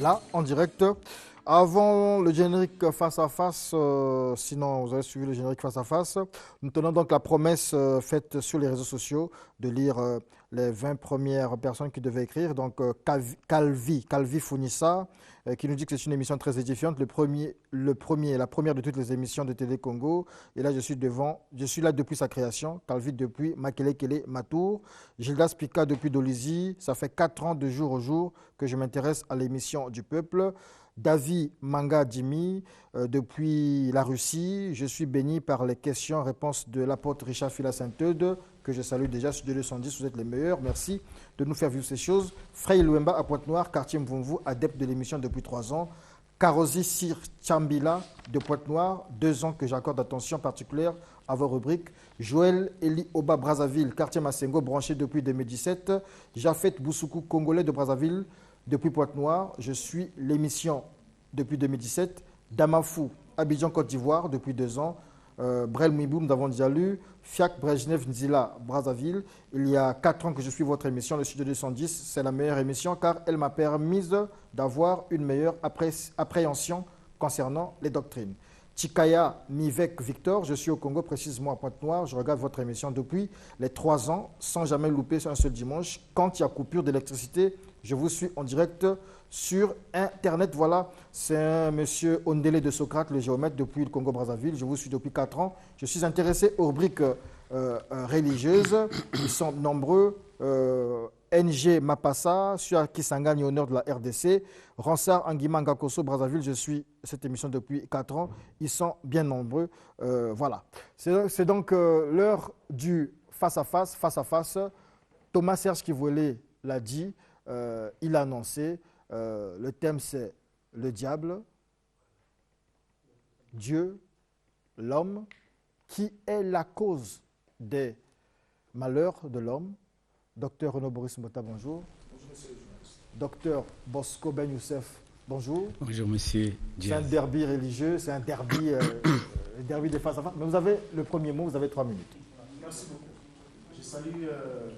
là, en direct. Avant le générique face à face, sinon vous avez suivi le générique face à face, nous tenons donc la promesse faite sur les réseaux sociaux de lire les 20 premières personnes qui devaient écrire. Donc Calvi Founissa, qui nous dit que c'est une émission très édifiante, la première de toutes les émissions de Télé Congo. Et là, je suis là depuis sa création. Calvi depuis Makelekele Matour. Gildas Pika depuis Dolizy. Ça fait 4 ans de jour au jour que je m'intéresse à l'émission du peuple. David Manga Dimi, depuis la Russie. Je suis béni par les questions-réponses de l'apôtre Richard Fila Saint-Eude, que je salue déjà sur 210, vous êtes les meilleurs. Merci de nous faire vivre ces choses. Frey Louemba à Pointe-Noire, quartier Mvumvu, adepte de l'émission depuis 3 ans. Karosi Sir Chambila de Pointe-Noire, 2 ans que j'accorde attention particulière à vos rubriques. Joël Eli Oba Brazzaville, quartier Massengo, branché depuis 2017. Jafet Boussoukou, congolais de Brazzaville, depuis Pointe-Noire. Je suis l'émission depuis 2017. Damafou, Abidjan, Côte d'Ivoire, depuis 2 ans. Brel Mibou, nous avons déjà lu. Fiak Brejnev Nzila, Brazzaville. Il y a 4 ans que je suis votre émission, le Studio 210. C'est la meilleure émission car elle m'a permis d'avoir une meilleure appréhension concernant les doctrines. Chikaya Mivek Victor, je suis au Congo, précisément à Pointe-Noire. Je regarde votre émission depuis les 3 ans, sans jamais louper un seul dimanche. Quand il y a coupure d'électricité, je vous suis en direct sur Internet. Voilà, c'est un monsieur Ondele de Socrate, le géomètre, depuis le Congo-Brazzaville. Je vous suis depuis 4 ans. Je suis intéressé aux rubriques religieuses. Ils sont nombreux. NG Mapassa, sur Kisangani, honneur de la RDC. Ransar Anguima Ngakoso, Brazzaville, je suis cette émission depuis 4 ans. Ils sont bien nombreux. Voilà. C'est donc l'heure du face-à-face. Face-à-face. Thomas Serge Kivuele l'a dit, il a annoncé. Le thème, c'est le diable, Dieu, l'homme, qui est la cause des malheurs de l'homme. Docteur Renaud Boris Mota, bonjour. Bonjour, monsieur le journaliste. Docteur Bosco Ben Youssef, bonjour. Bonjour, monsieur. C'est un derby religieux, c'est un derby, derby des face à face. Mais vous avez le premier mot, vous avez 3 minutes. Merci beaucoup. Je salue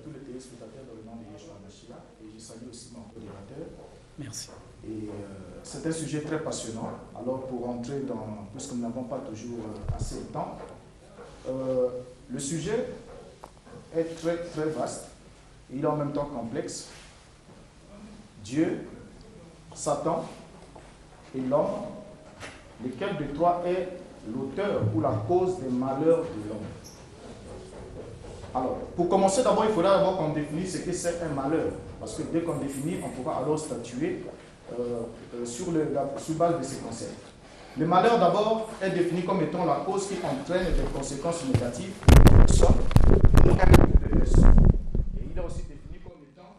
tous les téléspectateurs dans le nom de Yeshua Mashiach et je salue aussi mon modérateur. Merci. Et c'est un sujet très passionnant. Alors, pour rentrer dans, puisque nous n'avons pas toujours assez de temps, le sujet est très, très vaste. Il est en même temps complexe. Dieu, Satan et l'homme, lequel de toi est l'auteur ou la cause des malheurs de l'homme? Alors, pour commencer d'abord, il faudra d'abord qu'on définisse ce que c'est un malheur. Parce que dès qu'on définit, on pourra alors statuer sur base de ces concepts. Le malheur d'abord est défini comme étant la cause qui entraîne des conséquences négatives pour une personne ou un groupe de personnes. Et il est aussi défini comme étant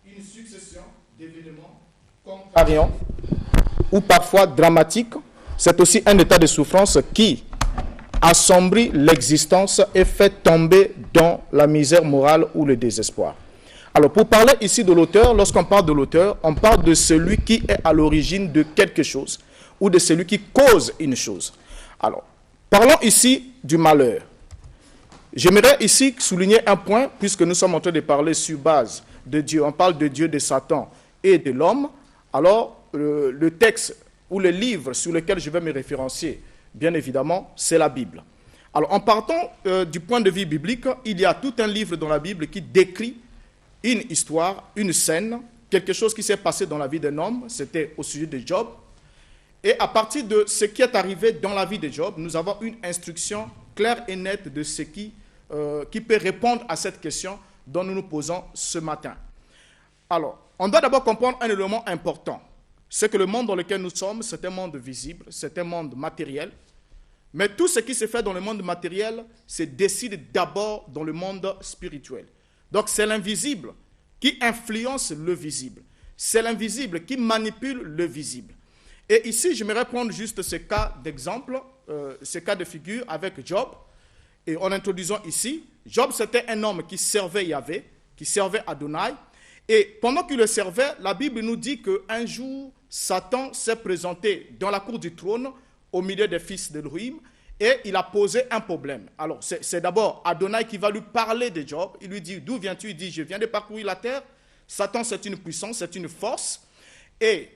une succession d'événements contrariants ou parfois dramatiques. C'est aussi un état de souffrance qui assombrit l'existence et fait tomber dans la misère morale ou le désespoir. Alors, pour parler ici de l'auteur, lorsqu'on parle de l'auteur, on parle de celui qui est à l'origine de quelque chose ou de celui qui cause une chose. Alors, parlons ici du malheur. J'aimerais ici souligner un point, puisque nous sommes en train de parler sur base de Dieu. On parle de Dieu, de Satan et de l'homme. Alors, le texte ou le livre sur lequel je vais me référencier, bien évidemment, c'est la Bible. Alors, en partant du point de vue biblique, il y a tout un livre dans la Bible qui décrit une histoire, une scène, quelque chose qui s'est passé dans la vie d'un homme. C'était au sujet de Job. Et à partir de ce qui est arrivé dans la vie de Job, nous avons une instruction claire et nette de ce qui peut répondre à cette question dont nous nous posons ce matin. Alors, on doit d'abord comprendre un élément important. C'est que le monde dans lequel nous sommes, c'est un monde visible, c'est un monde matériel. Mais tout ce qui se fait dans le monde matériel se décide d'abord dans le monde spirituel. Donc c'est l'invisible qui influence le visible. C'est l'invisible qui manipule le visible. Et ici, j'aimerais prendre juste ce cas d'exemple, ce cas de figure avec Job. Et en introduisant ici, Job, c'était un homme qui servait Yahvé, qui servait Adonai. Et pendant qu'il le servait, la Bible nous dit qu'un jour, Satan s'est présenté dans la cour du trône, au milieu des fils d'Elohim, et il a posé un problème. Alors, c'est d'abord Adonai qui va lui parler de Job. Il lui dit, d'où viens-tu? Il dit, je viens de parcourir la terre. Satan, c'est une puissance, c'est une force. Et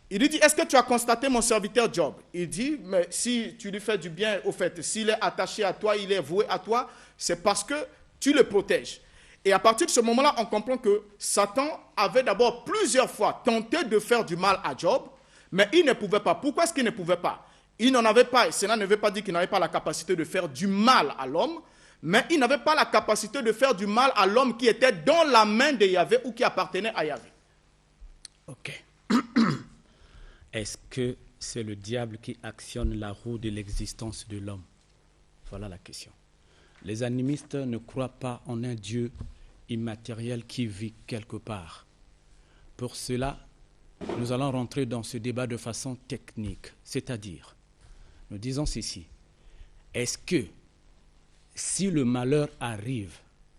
il lui dit, est-ce que tu as constaté mon serviteur Job? Il dit, mais si tu lui fais du bien, au fait, s'il est attaché à toi, il est voué à toi, c'est parce que tu le protèges. Et à partir de ce moment-là, on comprend que Satan avait d'abord plusieurs fois tenté de faire du mal à Job, mais il ne pouvait pas. Pourquoi est-ce qu'il ne pouvait pas? Il n'en avait pas, et cela ne veut pas dire qu'il n'avait pas la capacité de faire du mal à l'homme, mais il n'avait pas la capacité de faire du mal à l'homme qui était dans la main de Yahvé ou qui appartenait à Yahvé. Ok. Est-ce que c'est le diable qui actionne la roue de l'existence de l'homme? Voilà la question. Les animistes ne croient pas en un Dieu immatériel qui vit quelque part. Pour cela, nous allons rentrer dans ce débat de façon technique, c'est-à-dire, nous disons ceci, est-ce que si le malheur arrive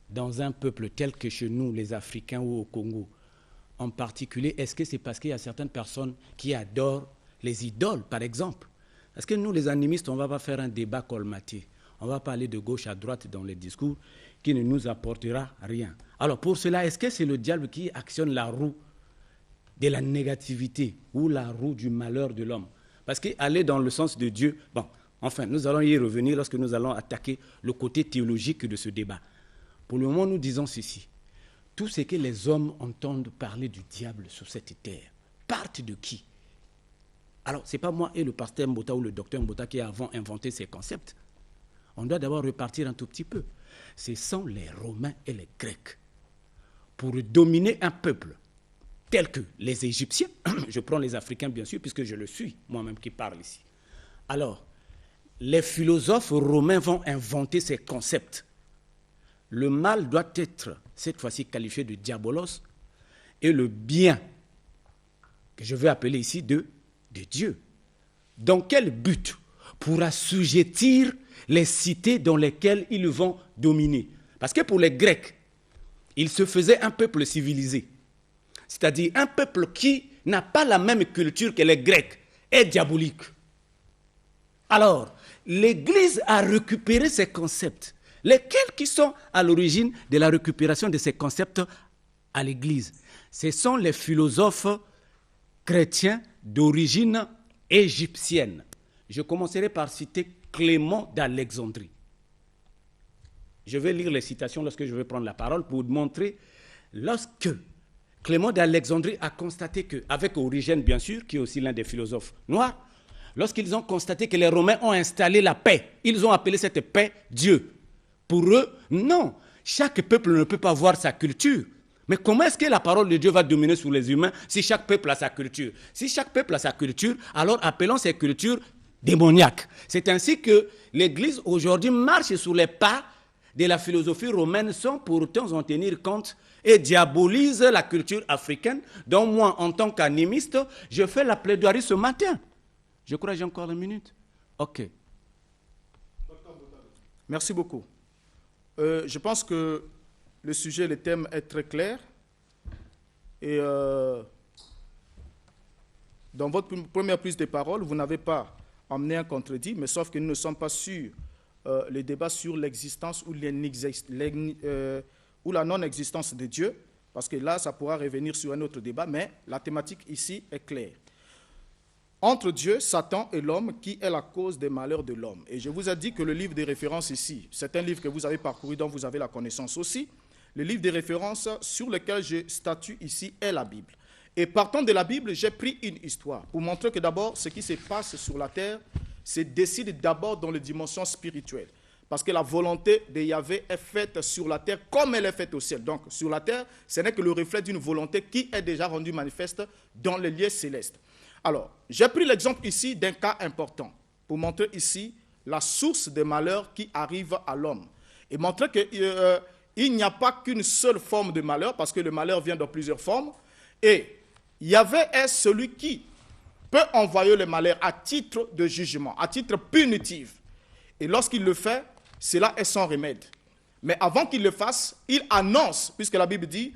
dans un peuple tel que chez nous, les Africains ou au Congo, en particulier, est-ce que c'est parce qu'il y a certaines personnes qui adorent les idoles, par exemple? Parce que nous, les animistes, on ne va pas faire un débat colmaté. On va parler de gauche à droite dans les discours qui ne nous apportera rien. Alors pour cela, est-ce que c'est le diable qui actionne la roue de la négativité ou la roue du malheur de l'homme? Parce qu'aller dans le sens de Dieu, bon, enfin, nous allons y revenir lorsque nous allons attaquer le côté théologique de ce débat. Pour le moment, nous disons ceci. Tout ce que les hommes entendent parler du diable sur cette terre, partent de qui? Alors, ce n'est pas moi et le pasteur Mbota ou le docteur Mbota qui avons inventé ces concepts. On doit d'abord repartir un tout petit peu. Ce sont les Romains et les Grecs. Pour dominer un peuple tel que les Égyptiens, je prends les Africains bien sûr, puisque je le suis moi-même qui parle ici. Alors, les philosophes romains vont inventer ces concepts. Le mal doit être, cette fois-ci, qualifié de diabolos, et le bien, que je vais appeler ici de Dieu. Dans quel but? Pour assujettir les cités dans lesquelles ils vont dominer. Parce que pour les Grecs, ils se faisaient un peuple civilisé. C'est-à-dire un peuple qui n'a pas la même culture que les Grecs, est diabolique. Alors, l'Église a récupéré ces concepts. Lesquels qui sont à l'origine de la récupération de ces concepts à l'Église? Ce sont les philosophes chrétiens d'origine égyptienne. Je commencerai par citer Clément d'Alexandrie. Je vais lire les citations lorsque je vais prendre la parole pour vous montrer lorsque Clément d'Alexandrie a constaté que, avec Origène bien sûr, qui est aussi l'un des philosophes noirs, lorsqu'ils ont constaté que les Romains ont installé la paix, ils ont appelé cette paix Dieu. Pour eux, non, chaque peuple ne peut pas avoir sa culture. Mais comment est-ce que la parole de Dieu va dominer sur les humains si chaque peuple a sa culture? Si chaque peuple a sa culture, alors appelons ces cultures démoniaques. C'est ainsi que l'Église aujourd'hui marche sur les pas de la philosophie romaine sans pourtant en tenir compte et diabolise la culture africaine, dont moi, en tant qu'animiste, je fais la plaidoirie ce matin. Je crois que j'ai encore une minute. Ok. Merci beaucoup. Je pense que le sujet, le thème est très clair. Et dans votre première prise de parole, vous n'avez pas amené un contredit, mais sauf que nous ne sommes pas sur le débat sur l'existence ou la non-existence de Dieu, parce que là, ça pourra revenir sur un autre débat, mais la thématique ici est claire. Entre Dieu, Satan et l'homme, qui est la cause des malheurs de l'homme. Et je vous ai dit que le livre de référence ici, c'est un livre que vous avez parcouru, dont vous avez la connaissance aussi. Le livre de référence sur lequel je statue ici est la Bible. Et partant de la Bible, j'ai pris une histoire pour montrer que d'abord, ce qui se passe sur la terre se décide d'abord dans les dimensions spirituelles. Parce que la volonté de Yahvé est faite sur la terre comme elle est faite au ciel. Donc, sur la terre, ce n'est que le reflet d'une volonté qui est déjà rendue manifeste dans les lieux célestes. Alors, j'ai pris l'exemple ici d'un cas important pour montrer ici la source des malheurs qui arrivent à l'homme. Et montrer qu'il n'y a pas qu'une seule forme de malheur, parce que le malheur vient dans plusieurs formes. Et Yahvé est celui qui peut envoyer le malheur à titre de jugement, à titre punitif. Et lorsqu'il le fait, cela est sans remède. Mais avant qu'il le fasse, il annonce, puisque la Bible dit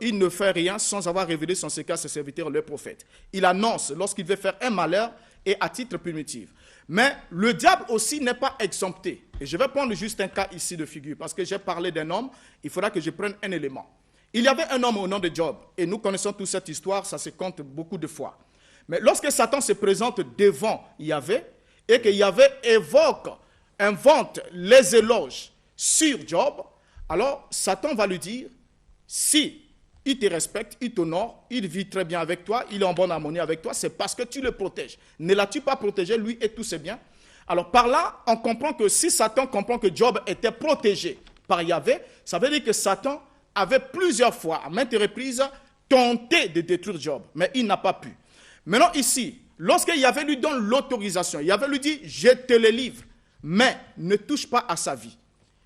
il ne fait rien sans avoir révélé son secret à ses serviteurs, le prophète. Il annonce lorsqu'il veut faire un malheur et à titre punitif. Mais le diable aussi n'est pas exempté. Et je vais prendre juste un cas ici de figure, parce que j'ai parlé d'un homme, il faudra que je prenne un élément. Il y avait un homme au nom de Job, et nous connaissons toute cette histoire, ça se compte beaucoup de fois. Mais lorsque Satan se présente devant Yahvé, et que Yahvé invente les éloges sur Job, alors Satan va lui dire, si il te respecte, il t'honore, il vit très bien avec toi, il est en bonne harmonie avec toi, c'est parce que tu le protèges. Ne l'as-tu pas protégé, lui et tous ses biens? Alors par là, on comprend que si Satan comprend que Job était protégé par Yahvé, ça veut dire que Satan avait plusieurs fois, à maintes reprises, tenté de détruire Job, mais il n'a pas pu. Maintenant ici, lorsque Yahvé lui donne l'autorisation, Yahvé lui dit, je te le livre, mais ne touche pas à sa vie.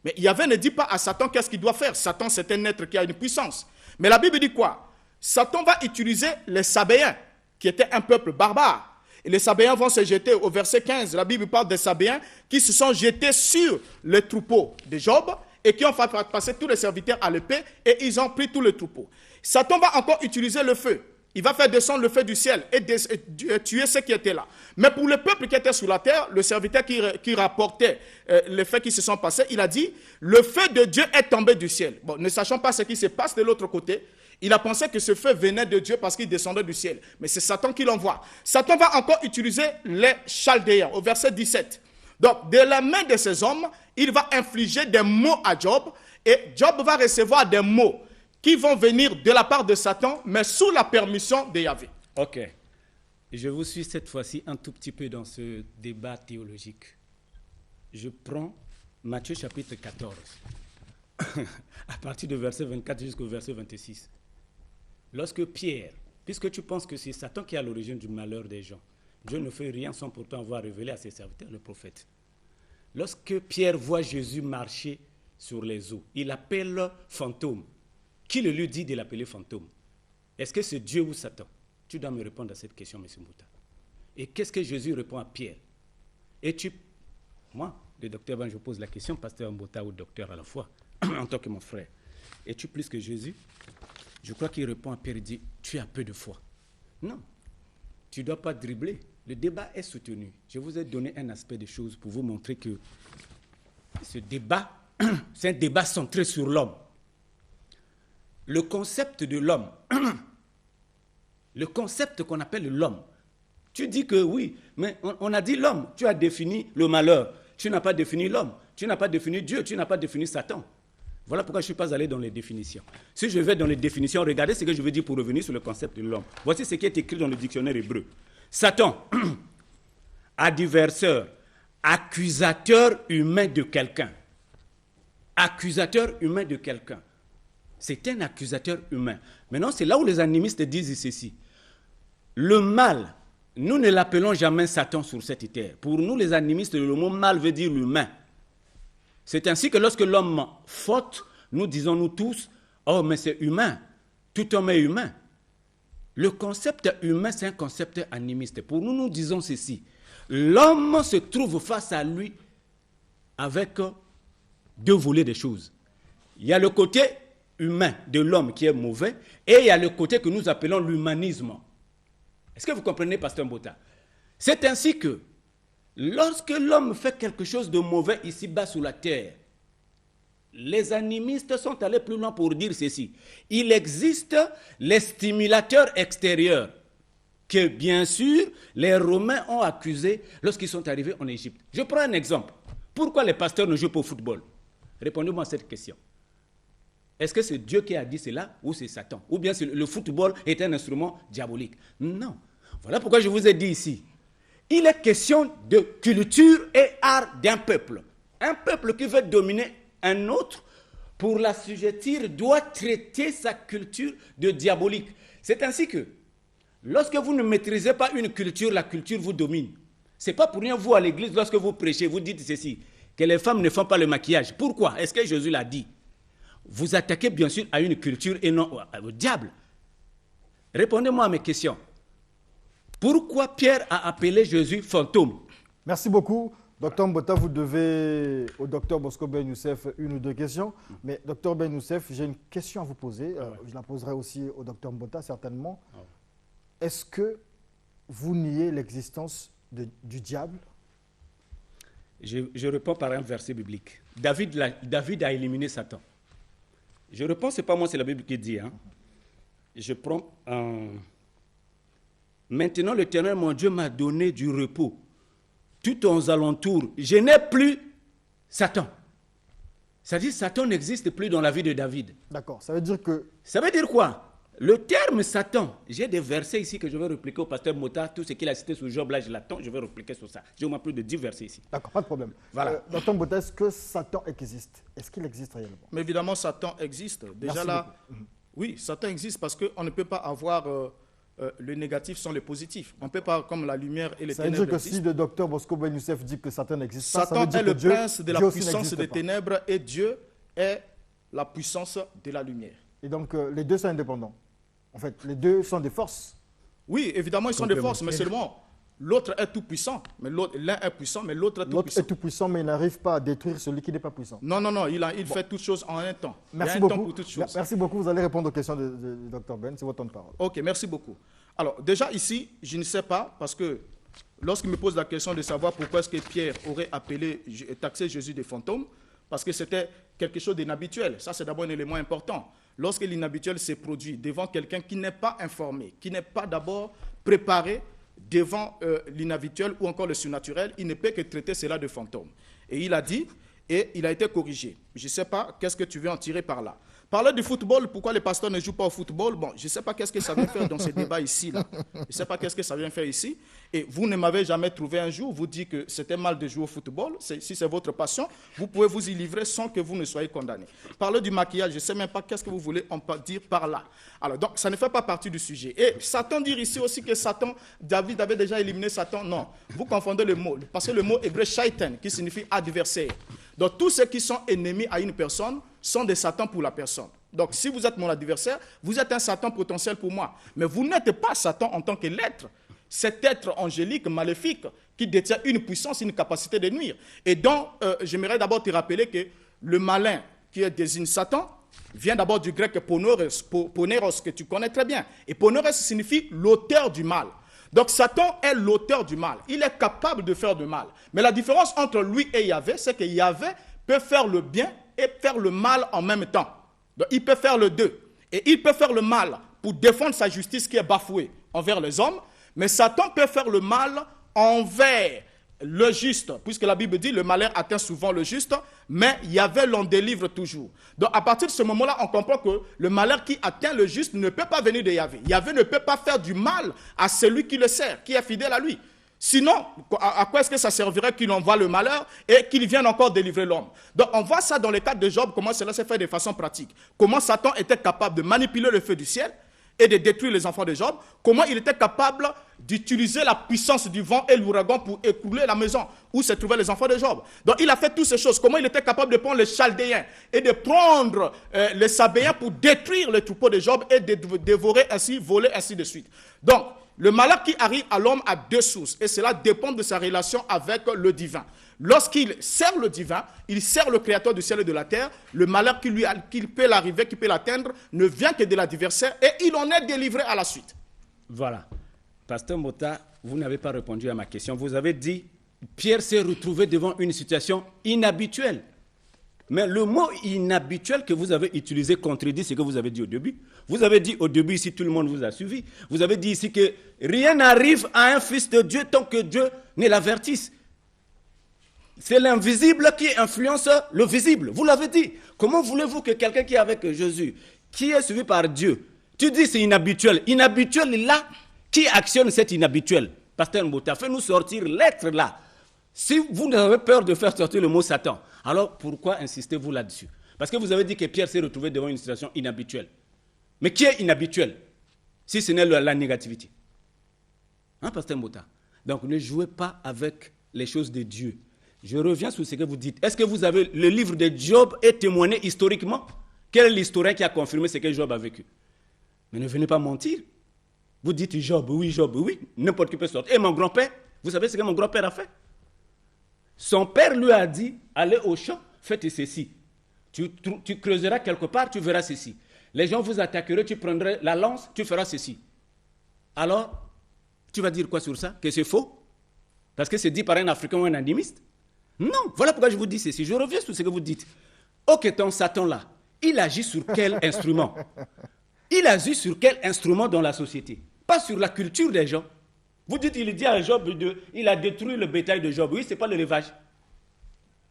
Mais Yahvé ne dit pas à Satan qu'est-ce qu'il doit faire. Satan, c'est un être qui a une puissance. Mais la Bible dit quoi? Satan va utiliser les Sabéens, qui étaient un peuple barbare. Et les Sabéens vont se jeter, au verset 15, la Bible parle des Sabéens qui se sont jetés sur les troupeaux de Job et qui ont fait passer tous les serviteurs à l'épée et ils ont pris tous les troupeaux. Satan va encore utiliser le feu. Il va faire descendre le feu du ciel et tuer ceux qui étaient là. Mais pour le peuple qui était sous la terre, le serviteur qui rapportait les faits qui se sont passés, il a dit, le feu de Dieu est tombé du ciel. Bon, ne sachant pas ce qui se passe de l'autre côté, il a pensé que ce feu venait de Dieu parce qu'il descendait du ciel. Mais c'est Satan qui l'envoie. Satan va encore utiliser les Chaldéens au verset 17. Donc, de la main de ces hommes, il va infliger des maux à Job et Job va recevoir des maux qui vont venir de la part de Satan, mais sous la permission de Yahvé. Ok. Je vous suis cette fois-ci un tout petit peu dans ce débat théologique. Je prends Matthieu chapitre 14, à partir du verset 24 jusqu'au verset 26. Lorsque Pierre, puisque tu penses que c'est Satan qui est à l'origine du malheur des gens, Dieu ne fait rien sans pourtant avoir révélé à ses serviteurs, le prophète. Lorsque Pierre voit Jésus marcher sur les eaux, il appelle fantôme. Qui le lui dit de l'appeler fantôme? Est-ce que c'est Dieu ou Satan? Tu dois me répondre à cette question, M. Mbouta. Et qu'est-ce que Jésus répond à Pierre? Moi, le docteur, je pose la question, pasteur Mbouta ou docteur à la fois, en tant que mon frère. Es-tu plus que Jésus? Je crois qu'il répond à Pierre, il dit, tu as peu de foi. Non, tu ne dois pas dribbler. Le débat est soutenu. Je vous ai donné un aspect des choses pour vous montrer que ce débat, c'est un débat centré sur l'homme. Le concept de l'homme, le concept qu'on appelle l'homme, tu dis que oui, mais on a dit l'homme, tu as défini le malheur, tu n'as pas défini l'homme, tu n'as pas défini Dieu, tu n'as pas défini Satan. Voilà pourquoi je ne suis pas allé dans les définitions. Si je vais dans les définitions, regardez ce que je veux dire pour revenir sur le concept de l'homme. Voici ce qui est écrit dans le dictionnaire hébreu. Satan, adversaire, accusateur humain de quelqu'un. Accusateur humain de quelqu'un. C'est un accusateur humain. Maintenant, c'est là où les animistes disent ceci. Le mal, nous ne l'appelons jamais Satan sur cette terre. Pour nous, les animistes, le mot mal veut dire l'humain. C'est ainsi que lorsque l'homme faute, nous disons nous tous, oh mais c'est humain, tout homme est humain. Le concept humain, c'est un concept animiste. Pour nous, nous disons ceci. L'homme se trouve face à lui avec deux volets des choses. Il y a le côté humain de l'homme qui est mauvais et il y a le côté que nous appelons l'humanisme. Est-ce que vous comprenez, pasteur Mbouta? C'est ainsi que lorsque l'homme fait quelque chose de mauvais ici-bas sous la terre, les animistes sont allés plus loin pour dire ceci. Il existe les stimulateurs extérieurs que, bien sûr, les Romains ont accusés lorsqu'ils sont arrivés en Égypte. Je prends un exemple. Pourquoi les pasteurs ne jouent pas au football? Répondez-moi à cette question. Est-ce que c'est Dieu qui a dit cela ou c'est Satan? Ou bien le football est un instrument diabolique? Non. Voilà pourquoi je vous ai dit ici. Il est question de culture et art d'un peuple. Un peuple qui veut dominer un autre, pour l'assujettir, doit traiter sa culture de diabolique. C'est ainsi que, lorsque vous ne maîtrisez pas une culture, la culture vous domine. Ce n'est pas pour rien, vous, à l'église, lorsque vous prêchez, vous dites ceci, que les femmes ne font pas le maquillage. Pourquoi? Est-ce que Jésus l'a dit? Vous attaquez bien sûr à une culture et non au diable. Répondez-moi à mes questions. Pourquoi Pierre a appelé Jésus fantôme? Merci beaucoup. Docteur Mbouta, vous devez au docteur Bosco Ben Youssef une ou deux questions. Mais docteur Ben Youssef, j'ai une question à vous poser. Je la poserai aussi au docteur Mbouta certainement. Est-ce que vous niez l'existence du diable? Je réponds par un verset biblique. David a éliminé Satan. Je réponds, ce n'est pas moi, c'est la Bible qui dit. Hein. Je prends Maintenant, l'Éternel, mon Dieu, m'a donné du repos. Tout aux alentours, je n'ai plus Satan. C'est-à-dire Satan n'existe plus dans la vie de David. D'accord, ça veut dire que... Ça veut dire quoi? Le terme Satan, j'ai des versets ici que je vais répliquer au pasteur Mota, tout ce qu'il a cité sur Job, là je l'attends, je vais répliquer sur ça. J'ai au moins plus de 10 versets ici. D'accord, pas de problème. Voilà. Docteur Mota, est-ce que Satan existe? Est-ce qu'il existe réellement? Mais évidemment, Satan existe. Déjà Merci là, oui, Satan existe parce qu'on ne peut pas avoir le négatif sans le positif. On ne peut pas, comme la lumière et les Ça veut ténèbres dire que existent. si le docteur Bosco Ben Youssef dit que Satan n'existe pas, ça Satan veut dire est que le Dieu, prince de la Dieu aussi puissance n'existe des pas. ténèbres et Dieu est la puissance de la lumière. Et donc, les deux sont indépendants. En fait, les deux sont des forces. Oui, évidemment, ils sont des forces, mais seulement l'autre est tout puissant. Mais l'un est puissant, mais l'autre est tout L'autre puissant. est tout puissant, mais il n'arrive pas à détruire celui qui n'est pas puissant. Non, non, non, il fait toutes choses en un temps. Merci il y a un temps beaucoup. pour toutes choses. Merci beaucoup. Vous allez répondre aux questions du docteur Ben. C'est votre temps de parole. Ok, merci beaucoup. Alors, déjà ici, je ne sais pas, parce que lorsqu'il me pose la question de savoir pourquoi est-ce que Pierre aurait taxé Jésus de fantôme, parce que c'était quelque chose d'inhabituel. Ça, c'est d'abord un élément important. Lorsque l'inhabituel s'est produit devant quelqu'un qui n'est pas informé, qui n'est pas d'abord préparé devant l'inhabituel ou encore le surnaturel, il ne peut que traiter cela de fantôme. Et il a dit, et il a été corrigé. Je ne sais pas qu'est-ce que tu veux en tirer par là. Parler du football, pourquoi les pasteurs ne jouent pas au football? Bon, je ne sais pas qu'est-ce que ça vient faire dans ce débat ici. Là. Je ne sais pas qu'est-ce que ça vient faire ici. Et vous ne m'avez jamais trouvé un jour, vous dites que c'était mal de jouer au football. Si c'est votre passion, vous pouvez vous y livrer sans que vous ne soyez condamné. Parler du maquillage, je ne sais même pas qu'est-ce que vous voulez en dire par là. Alors, donc, ça ne fait pas partie du sujet. Et Satan dire ici aussi que David avait déjà éliminé Satan. Non, vous confondez le mot. Parce que le mot hébreu shaitan, qui signifie adversaire. Donc, tous ceux qui sont ennemis à une personne sont des Satans pour la personne. Donc, si vous êtes mon adversaire, vous êtes un Satan potentiel pour moi. Mais vous n'êtes pas Satan en tant que l'être. Cet être angélique, maléfique, qui détient une puissance, une capacité de nuire. Et donc, j'aimerais d'abord te rappeler que le malin qui désigne Satan vient d'abord du grec poneros, que tu connais très bien. Et poneros signifie l'auteur du mal. Donc Satan est l'auteur du mal. Il est capable de faire du mal. Mais la différence entre lui et Yahvé, c'est que Yahvé peut faire le bien et faire le mal en même temps. Donc il peut faire les deux. Et il peut faire le mal pour défendre sa justice qui est bafouée envers les hommes. Mais Satan peut faire le mal envers le juste, puisque la Bible dit le malheur atteint souvent le juste, mais Yahvé l'en délivre toujours. Donc à partir de ce moment-là, on comprend que le malheur qui atteint le juste ne peut pas venir de Yahvé. Yahvé ne peut pas faire du mal à celui qui le sert, qui est fidèle à lui. Sinon, à quoi est-ce que ça servirait qu'il envoie le malheur et qu'il vienne encore délivrer l'homme? Donc on voit ça dans le cadre de Job, comment cela s'est fait de façon pratique. Comment Satan était capable de manipuler le feu du ciel et de détruire les enfants de Job, comment il était capable d'utiliser la puissance du vent et l'ouragan pour écrouler la maison où se trouvaient les enfants de Job. Donc il a fait toutes ces choses. Comment il était capable de prendre les Chaldéens et de prendre les Sabéens pour détruire les troupeaux de Job et de dévorer ainsi, voler ainsi de suite. Donc le malheur qui arrive à l'homme a deux sources et cela dépend de sa relation avec le divin. Lorsqu'il sert le divin, il sert le créateur du ciel et de la terre, le malheur qui peut l'arriver, qui peut l'atteindre, ne vient que de l'adversaire et il en est délivré à la suite. Voilà. Pasteur Mota, vous n'avez pas répondu à ma question. Vous avez dit, Pierre s'est retrouvé devant une situation inhabituelle. Mais le mot inhabituel que vous avez utilisé contredit ce que vous avez dit au début. Vous avez dit au début, ici tout le monde vous a suivi, vous avez dit ici que rien n'arrive à un fils de Dieu tant que Dieu ne l'avertisse. C'est l'invisible qui influence le visible. Vous l'avez dit. Comment voulez-vous que quelqu'un qui est avec Jésus, qui est suivi par Dieu, tu dis c'est inhabituel. Inhabituel là, qui actionne cet inhabituel? Pasteur Mbota, fais-nous sortir l'être là. Si vous avez peur de faire sortir le mot Satan, alors pourquoi insistez-vous là-dessus? Parce que vous avez dit que Pierre s'est retrouvé devant une situation inhabituelle. Mais qui est inhabituel? Si ce n'est la négativité. Hein, Pasteur Mbota? Donc ne jouez pas avec les choses de Dieu. Je reviens sur ce que vous dites. Est-ce que vous avez le livre de Job est témoigné historiquement? Quel est l'historien qui a confirmé ce que Job a vécu? Mais ne venez pas mentir. Vous dites Job, oui, n'importe qui peut sortir. Et mon grand-père, vous savez ce que mon grand-père a fait? Son père lui a dit, allez au champ, faites ceci. Tu creuseras quelque part, tu verras ceci. Les gens vous attaqueraient, tu prendrais la lance, tu feras ceci. Alors, tu vas dire quoi sur ça? Que c'est faux? Parce que c'est dit par un Africain ou un animiste? Non, voilà pourquoi je vous dis ceci. Je reviens sur ce que vous dites. Ok, ton Satan là, il agit sur quel instrument? Il agit sur quel instrument dans la société? Pas sur la culture des gens. Vous dites, il dit à Job, il a détruit le bétail de Job. Oui, ce n'est pas l'élevage.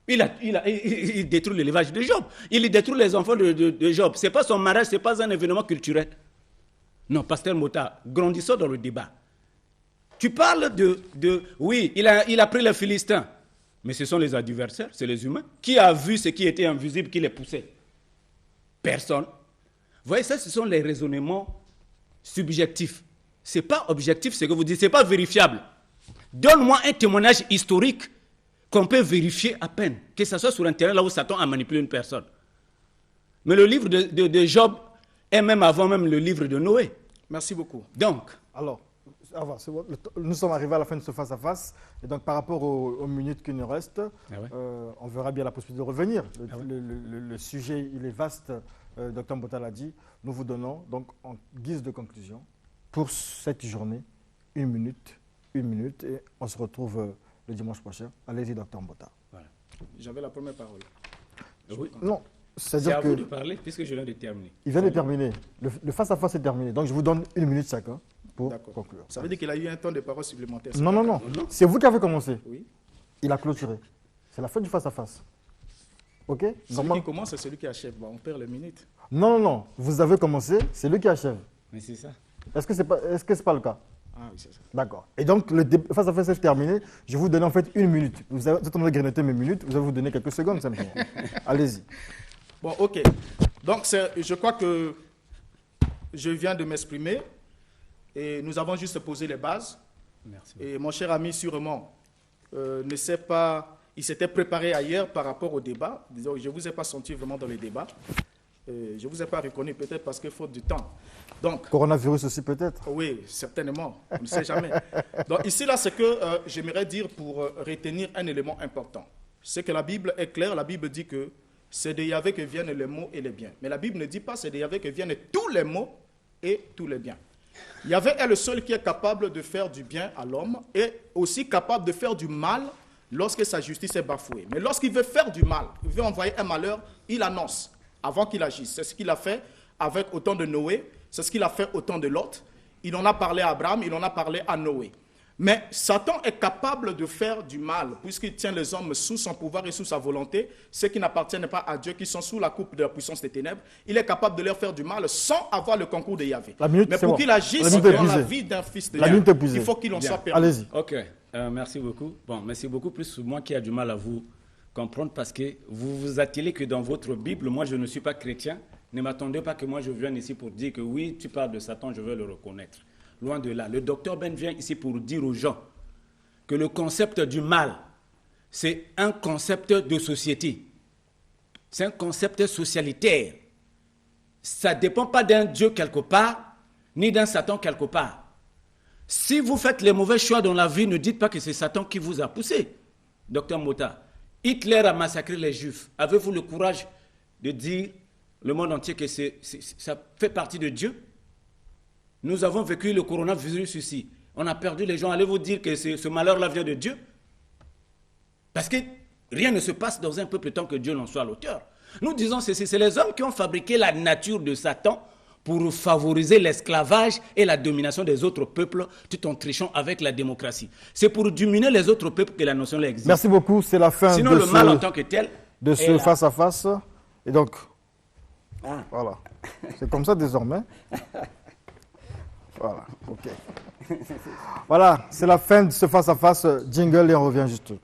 Il détruit l'élevage de Job. Il détruit les enfants de Job. Ce n'est pas son mariage, ce n'est pas un événement culturel. Non, Pasteur Mota, grandissons dans le débat. Tu parles oui, il a pris les Philistins. Mais ce sont les adversaires, c'est les humains. Qui a vu ce qui était invisible, qui les poussait? Personne. Vous voyez, ça, ce sont les raisonnements subjectifs. Ce n'est pas objectif ce que vous dites, ce n'est pas vérifiable. Donne-moi un témoignage historique qu'on peut vérifier à peine, que ce soit sur Internet, là où Satan a manipulé une personne. Mais le livre de Job est même avant même le livre de Noé. Merci beaucoup. Donc, alors, nous sommes arrivés à la fin de ce face-à-face. Et donc, par rapport aux minutes qui nous restent, on verra bien la possibilité de revenir. Le sujet, il est vaste, Dr Mbota l'a dit. Nous vous donnons, donc, en guise de conclusion, pour cette journée, une minute, et on se retrouve le dimanche prochain. Allez-y, Dr Mbota. Voilà. J'avais la première parole. Oui. Non, c'est à vous de parler, puisque je viens de terminer. Il vient de terminer. Le face-à-face est terminé. Donc, je vous donne une minute chacun pour conclure. Ça veut dire qu'il a eu un temps de parole supplémentaire. Non. C'est vous qui avez commencé. Oui. Il a clôturé. C'est la fin du face-à-face. OK? Celui qui commence, c'est celui qui achève. Bon, on perd les minutes. Non. Vous avez commencé, c'est lui qui achève. Mais c'est ça. Est-ce que ce n'est pas le cas? Ah oui, c'est ça. D'accord. Et donc, le face-à-face est terminé. Je vais vous donner en fait une minute. Vous êtes en train de grignoter mes minutes. Vous allez vous donner quelques secondes simplement. Allez-y. Bon, OK. Donc, je crois que je viens de m'exprimer et nous avons juste posé les bases. Merci. Et mon cher ami, sûrement, ne sait pas, il s'était préparé ailleurs par rapport au débat. Disons, je ne vous ai pas senti vraiment dans le débat. Je ne vous ai pas reconnu, peut-être parce qu'il faut du temps. Donc, coronavirus aussi peut-être? Oui, certainement. On ne sait jamais. Donc ici, là, ce que j'aimerais dire pour retenir un élément important. C'est que la Bible est claire. La Bible dit que c'est de Yahvé que viennent les maux et les biens. Mais la Bible ne dit pas c'est de Yahvé que viennent tous les maux et tous les biens. Yahvé est le seul qui est capable de faire du bien à l'homme et aussi capable de faire du mal lorsque sa justice est bafouée. Mais lorsqu'il veut faire du mal, il veut envoyer un malheur, il annonce avant qu'il agisse. C'est ce qu'il a fait avec au temps de Noé, c'est ce qu'il a fait au temps de Lot. Il en a parlé à Abraham, il en a parlé à Noé. Mais Satan est capable de faire du mal, puisqu'il tient les hommes sous son pouvoir et sous sa volonté, ceux qui n'appartiennent pas à Dieu, qui sont sous la coupe de la puissance des ténèbres. Il est capable de leur faire du mal sans avoir le concours de Yahvé. Mais pour qu'il agisse dans la vie d'un fils de Dieu, il faut qu'il en soit permis. Allez-y. Ok, merci beaucoup. Bon, merci beaucoup. Plus moi qui a du mal à vous comprendre, parce que vous vous attelez que dans votre Bible, moi je ne suis pas chrétien. Ne m'attendez pas que moi je vienne ici pour dire que oui, tu parles de Satan, je veux le reconnaître. Loin de là. Le docteur Ben vient ici pour dire aux gens que le concept du mal, c'est un concept de société. C'est un concept socialitaire. Ça ne dépend pas d'un Dieu quelque part, ni d'un Satan quelque part. Si vous faites les mauvais choix dans la vie, ne dites pas que c'est Satan qui vous a poussé. Docteur Mota, Hitler a massacré les Juifs. Avez-vous le courage de dire le monde entier que ça fait partie de Dieu? Nous avons vécu le coronavirus ici. On a perdu les gens. Allez-vous dire que ce malheur-là vient de Dieu? Parce que rien ne se passe dans un peuple tant que Dieu n'en soit l'auteur. Nous disons que c'est les hommes qui ont fabriqué la nature de Satan pour favoriser l'esclavage et la domination des autres peuples tout en trichant avec la démocratie. C'est pour diminuer les autres peuples que la notion existe. Merci beaucoup. C'est la fin Sinon, le mal en tant que tel de ce face-à-face. Et donc, voilà. C'est comme ça désormais. Voilà, ok. Voilà, c'est la fin de ce face-à-face. Jingle et on revient juste.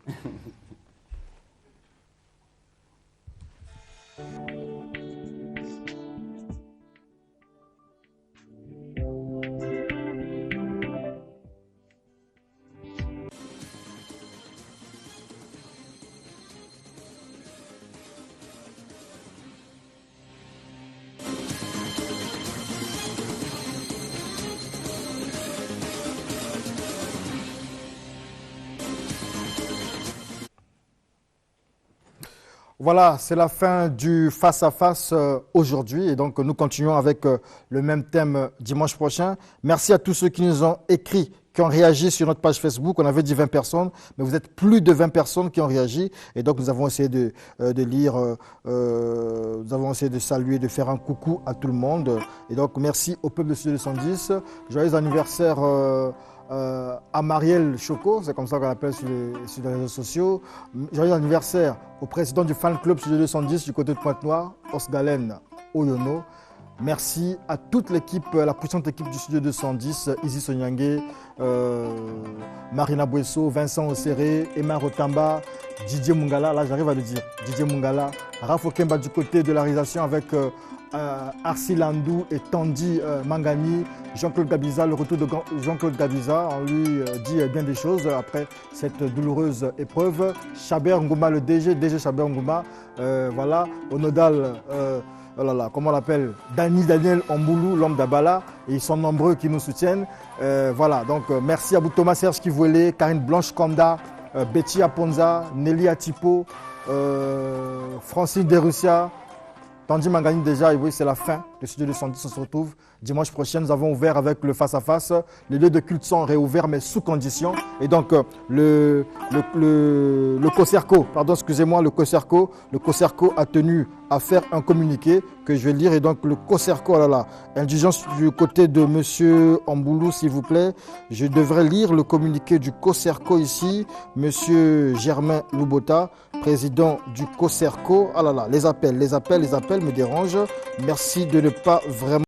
Voilà, c'est la fin du face-à-face aujourd'hui et donc nous continuons avec le même thème dimanche prochain. Merci à tous ceux qui nous ont écrit, qui ont réagi sur notre page Facebook. On avait dit 20 personnes, mais vous êtes plus de 20 personnes qui ont réagi et donc nous avons essayé de lire, nous avons essayé de saluer, de faire un coucou à tout le monde. Et donc merci au peuple de Studio 210. Joyeux anniversaire à Marielle Choco, c'est comme ça qu'on l'appelle sur les réseaux sociaux. Joyeux anniversaire au président du fan club Studio 210 du côté de Pointe-Noire, Osgalen Oyono. Merci à toute l'équipe, la puissante équipe du Studio 210, Izzy Sonyangé, Marina Bouesso, Vincent Osséré, Emma Rotamba, Didier Mungala, là j'arrive à le dire, Didier Mungala, Rafo Kemba du côté de la réalisation avec Arsi Landou et Tandy Mangani, Jean-Claude Gabiza, le retour de Jean-Claude Gabiza, on lui dit bien des choses après cette douloureuse épreuve. Chaber Ngouma, le DG Chaber Ngouma, voilà, Onodal, oh là là, comment on l'appelle, Daniel Omboulou, l'homme d'Abala, et ils sont nombreux qui nous soutiennent. Voilà, donc merci à vous Thomas Serge Kivuele, Karine Blanche Konda, Betty Aponza, Nelly Atipo, Francine Derussia, Tandy Mangani déjà, et oui, c'est la fin de Studio 210. On se retrouve dimanche prochain. Nous avons ouvert avec le face-à-face. Les lieux de culte sont réouverts, mais sous condition. Et donc, le COSERCO, pardon, excusez-moi, le COSERCO a tenu à faire un communiqué que je vais lire. Et donc, le COSERCO, oh là là, indulgence du côté de M. Omboulou, s'il vous plaît. Je devrais lire le communiqué du COSERCO ici. M. Germain Loubota, président du COSERCO. Ah là là, les appels me dérangent. Merci de ne pas vraiment